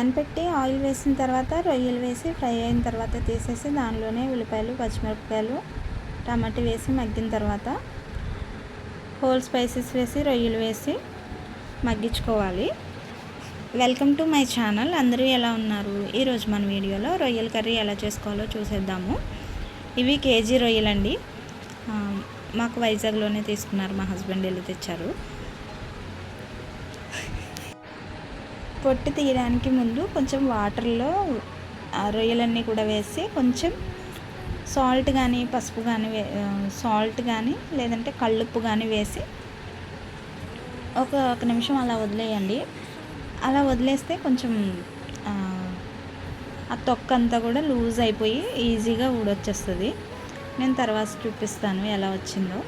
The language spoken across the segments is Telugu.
ప్యాన్ పెట్టి ఆయిల్ వేసిన తర్వాత రొయ్యలు వేసి ఫ్రై అయిన తర్వాత తీసేసి దానిలోనే ఉల్లిపాయలు, పచ్చిమిరపకాయలు, టమాటా వేసి మగ్గిన తర్వాత హోల్ స్పైసెస్ వేసి రొయ్యలు వేసి మగ్గించుకోవాలి. Welcome to my channel. అందరూ ఎలా ఉన్నారు? ఈరోజు మన వీడియోలో రొయ్యల కర్రీ ఎలా చేసుకోవాలో చూసేద్దాము. ఇవి కేజీ రొయ్యలండి. మాకు వైజాగ్లోనే తీసుకున్నారు, మా హస్బెండ్ వెళ్ళి తెచ్చారు. పొట్టు తీయడానికి ముందు కొంచెం వాటర్లో రొయ్యలన్నీ కూడా వేసి కొంచెం సాల్ట్ కానీ పసుపు కానీ సాల్ట్ కానీ లేదంటే కల్లుప్పు కానీ వేసి ఒక నిమిషం అలా వదిలేయండి. అలా వదిలేస్తే కొంచెం ఆ తొక్క అంతా కూడా లూజ్ అయిపోయి ఈజీగా ఊడొచ్చేస్తుంది. నేను తర్వాత చూపిస్తాను ఎలా వచ్చిందో.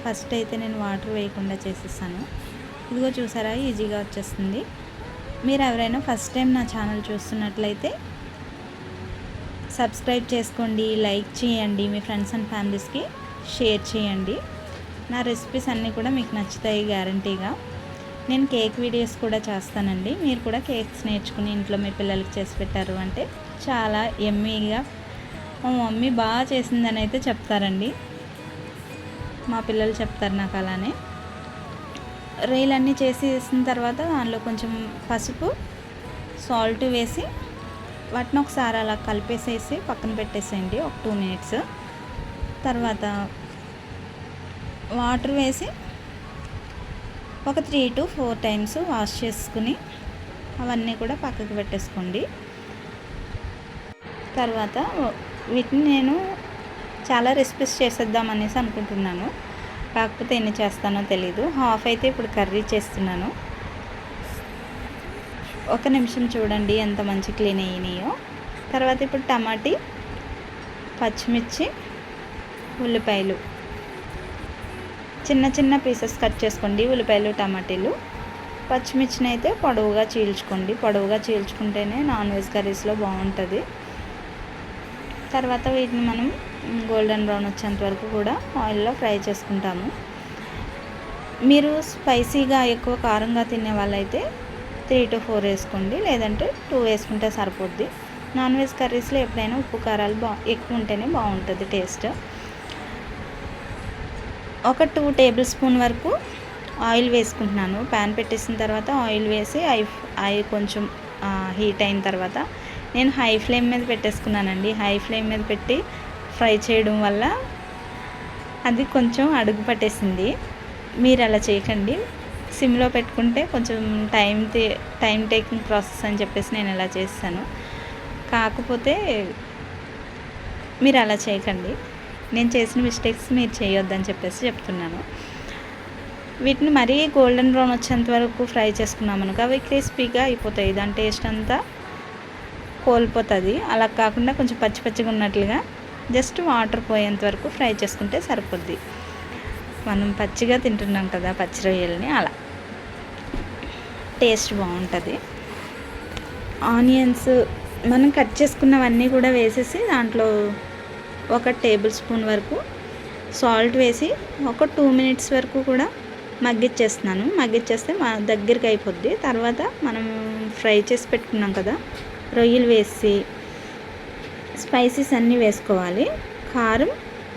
ఫస్ట్ అయితే నేను వాటర్ వేయకుండా చేసేసాను. ఇదిగో చూసారా, ఈజీగా వచ్చేస్తుంది. మీరు ఎవరైనా ఫస్ట్ టైం నా ఛానల్ చూస్తున్నట్లయితే సబ్స్క్రైబ్ చేసుకోండి, లైక్ చేయండి, మీ ఫ్రెండ్స్ అండ్ ఫ్యామిలీస్కి షేర్ చేయండి. నా రెసిపీస్ అన్నీ కూడా మీకు నచ్చుతాయి గ్యారంటీగా. నేను కేక్ వీడియోస్ కూడా చేస్తానండి. మీరు కూడా కేక్స్ నేర్చుకుని ఇంట్లో మీ పిల్లలకి చేసి పెట్టారు అంటే చాలా యమ్మీగా మా మమ్మీ బాగా చేసిందని అయితే చెప్తారండి. మా పిల్లలు చెప్తారు నాకు అలానే. రొయ్యలన్నీ చేసిన తర్వాత దానిలో కొంచెం పసుపు, సాల్ట్ వేసి వాటిని ఒకసారి అలా కలిపేసేసి పక్కన పెట్టేసేయండి ఒక 2 మినిట్స్. తర్వాత వాటర్ వేసి ఒక 3 to 4 టైమ్స్ వాష్ చేసుకుని అవన్నీ కూడా పక్కకు పెట్టేసుకోండి. తర్వాత వీటిని నేను చాలా రెసిపీస్ చేసేద్దామనేసి అనుకుంటున్నాను. కాకపోతే ఎన్ని చేస్తానో తెలీదు. హాఫ్ అయితే ఇప్పుడు కర్రీ చేస్తున్నాను. ఒక నిమిషం చూడండి ఎంత మంచి క్లీన్ అయినాయో. తర్వాత ఇప్పుడు టమాటీ, పచ్చిమిర్చి, ఉల్లిపాయలు చిన్న చిన్న పీసెస్ కట్ చేసుకోండి. ఉల్లిపాయలు, టమాటీలు, పచ్చిమిర్చిని అయితే పొడవుగా చీల్చుకోండి. పొడవుగా చీల్చుకుంటేనే నాన్ వెజ్ కర్రీస్లో బాగుంటుంది. తర్వాత వీటిని మనం గోల్డెన్ బ్రౌన్ వచ్చేంత వరకు కూడా ఆయిల్లో ఫ్రై చేసుకుంటాము. మీరు స్పైసీగా ఎక్కువ కారంగా తినే వాళ్ళైతే 3 to 4 వేసుకోండి, లేదంటే 2 వేసుకుంటే సరిపోద్ది. నాన్ వెజ్ కర్రీస్లో ఎప్పుడైనా ఉప్పు కారాలు ఎక్కువ ఉంటేనే బాగుంటుంది టేస్ట్. ఒక 2 టేబుల్ స్పూన్ వరకు ఆయిల్ వేసుకుంటున్నాను. ప్యాన్ పెట్టేసిన తర్వాత ఆయిల్ వేసి అవి కొంచెం హీట్ అయిన తర్వాత నేను హై ఫ్లేమ్ మీద పెట్టేసుకున్నానండి. హై ఫ్లేమ్ మీద పెట్టి ఫ్రై చేయడం వల్ల అది కొంచెం అడుగు పట్టేసింది. మీరు అలా చేయకండి. సిమ్లో పెట్టుకుంటే కొంచెం టైం టేకింగ్ ప్రాసెస్ అని చెప్పేసి నేను ఇలా చేస్తాను. కాకపోతే మీరు అలా చేయకండి. నేను చేసిన మిస్టేక్స్ మీరు చేయొద్దని చెప్పేసి చెప్తున్నాను. వీటిని మరీ గోల్డెన్ బ్రౌన్ వచ్చేంత వరకు ఫ్రై చేసుకున్నామనుకో అవి క్రిస్పీగా అయిపోతాయి. దాని టేస్ట్ అంతా కోల్పోతుంది. అలా కాకుండా కొంచెం పచ్చి పచ్చిగా ఉన్నట్లుగా జస్ట్ వాటర్ పోయేంత వరకు ఫ్రై చేసుకుంటే సరిపోద్ది. మనం పచ్చిగా తింటున్నాం కదా పచ్చి రొయ్యల్ని, అలా టేస్ట్ బాగుంటుంది. ఆనియన్స్ మనం కట్ చేసుకున్నవన్నీ కూడా వేసేసి దాంట్లో ఒక టేబుల్ స్పూన్ వరకు సాల్ట్ వేసి ఒక 2 మినిట్స్ వరకు కూడా మగ్గిచ్చేస్తున్నాను. మగ్గిచ్చేస్తే దగ్గరికి అయిపోద్ది. తర్వాత మనం ఫ్రై చేసి పెట్టుకున్నాం కదా రొయ్యలు వేసి స్పైసెస్ అన్నీ వేసుకోవాలి. కారం,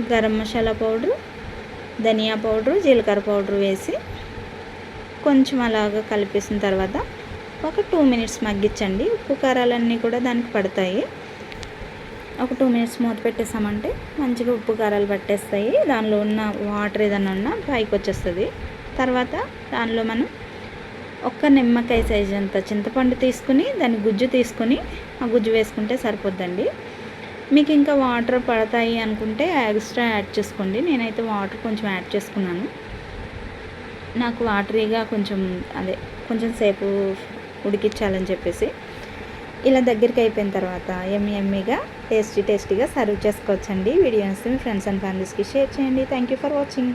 గరం మసాలా పౌడరు, ధనియా పౌడరు, జీలకర్ర పౌడరు వేసి కొంచెం అలాగా కలిపేసిన తర్వాత ఒక 2 మినిట్స్ మగ్గించండి. ఉప్పు కారాలన్నీ కూడా దానికి పడతాయి. ఒక 2 మినిట్స్ మూత పెట్టేసామంటే మంచిగా ఉప్పు కారాలు పట్టేస్తాయి. దానిలో ఉన్న వాటర్ ఏదైనా ఉన్నా పైకి వచ్చేస్తుంది. తర్వాత దానిలో మనం ఒక్క నిమ్మకాయ సైజ్ అంత చింతపండు తీసుకుని దాని గుజ్జు తీసుకుని ఆ గుజ్జు వేసుకుంటే సరిపోద్దండి. మీకు ఇంకా వాటర్ పడతాయి అనుకుంటే ఎక్స్ట్రా యాడ్ చేసుకోండి. నేనైతే వాటర్ కొంచెం యాడ్ చేసుకున్నాను. నాకు వాటరీగా కొంచెం సేపు ఉడికించాలని చెప్పేసి. ఇలా దగ్గరికి అయిపోయిన తర్వాత ఎమ్మీగా టేస్టీగా సర్వ్ చేసుకోవచ్చండి. వీడియోస్ మీ ఫ్రెండ్స్ అండ్ ఫ్యామిలీస్కి షేర్ చేయండి. Thank you for watching.